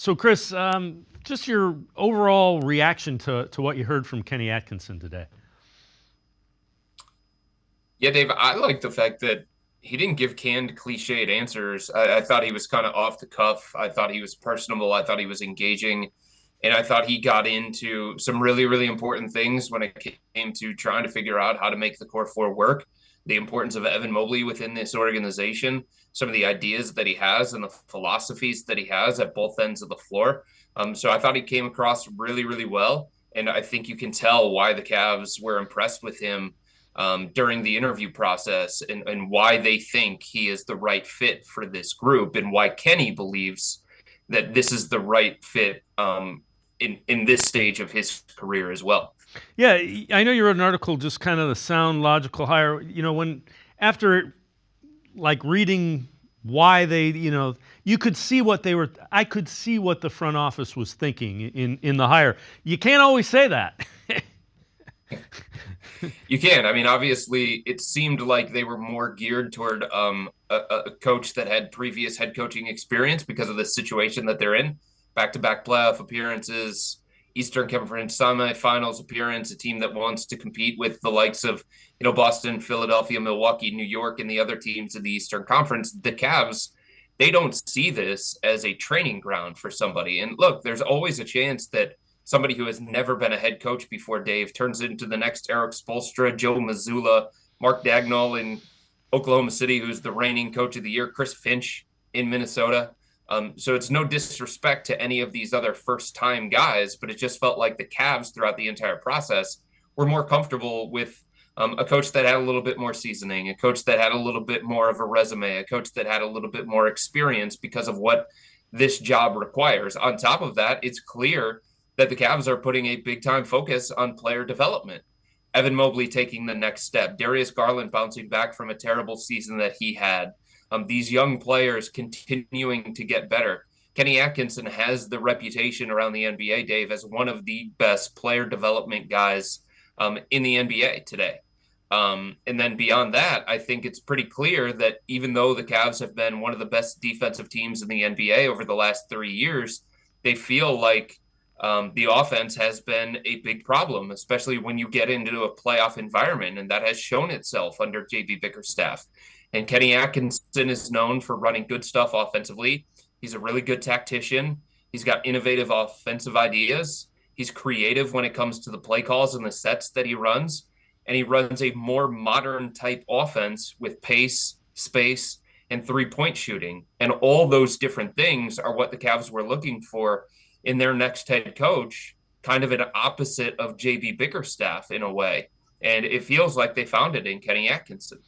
So, Chris, just your overall reaction to what you heard from Kenny Atkinson today. Yeah, Dave, I like the fact that he didn't give canned, cliched answers. I thought he was kind of off the cuff. I thought he was personable. I thought he was engaging. And I thought he got into some really, really important things when it came to trying to figure out how to make the core four work, the importance of Evan Mobley within this organization, some of the ideas that he has and the philosophies that he has at both ends of the floor. So I thought he came across really, really well. And I think you can tell why the Cavs were impressed with him during the interview process and why they think he is the right fit for this group and why Kenny believes that this is the right fit in this stage of his career as well. Yeah, I know you wrote an article just kind of the sound logical hire. When after like reading why they, you could see what they were. I could see what the front office was thinking in the hire. You can't always say that. You can. I mean, obviously, it seemed like they were more geared toward a coach that had previous head coaching experience because of the situation that they're in. Back-to-back playoff appearances, Eastern Conference semifinals appearance, a team that wants to compete with the likes of, Boston, Philadelphia, Milwaukee, New York, and the other teams in the Eastern Conference. The Cavs, they don't see this as a training ground for somebody. And look, there's always a chance that somebody who has never been a head coach before, Dave, turns into the next Eric Spoelstra, Joe Mazzulla, Mark Dagnall in Oklahoma City, who's the reigning coach of the year, Chris Finch in Minnesota. So it's no disrespect to any of these other first-time guys, but it just felt like the Cavs throughout the entire process were more comfortable with a coach that had a little bit more seasoning, a coach that had a little bit more of a resume, a coach that had a little bit more experience because of what this job requires. On top of that, it's clear that the Cavs are putting a big time focus on player development. Evan Mobley taking the next step, Darius Garland bouncing back from a terrible season that he had. These young players continuing to get better. Kenny Atkinson has the reputation around the NBA, Dave, as one of the best player development guys in the NBA today. And then beyond that, I think it's pretty clear that even though the Cavs have been one of the best defensive teams in the NBA over the last 3 years, they feel like the offense has been a big problem, especially when you get into a playoff environment, and that has shown itself under JB Bickerstaff. And Kenny Atkinson is known for running good stuff offensively. He's a really good tactician. He's got innovative offensive ideas. He's creative when it comes to the play calls and the sets that he runs. And he runs a more modern type offense with pace, space, and 3-point shooting. And all those different things are what the Cavs were looking for in their next head coach, kind of an opposite of JB Bickerstaff in a way. And it feels like they found it in Kenny Atkinson.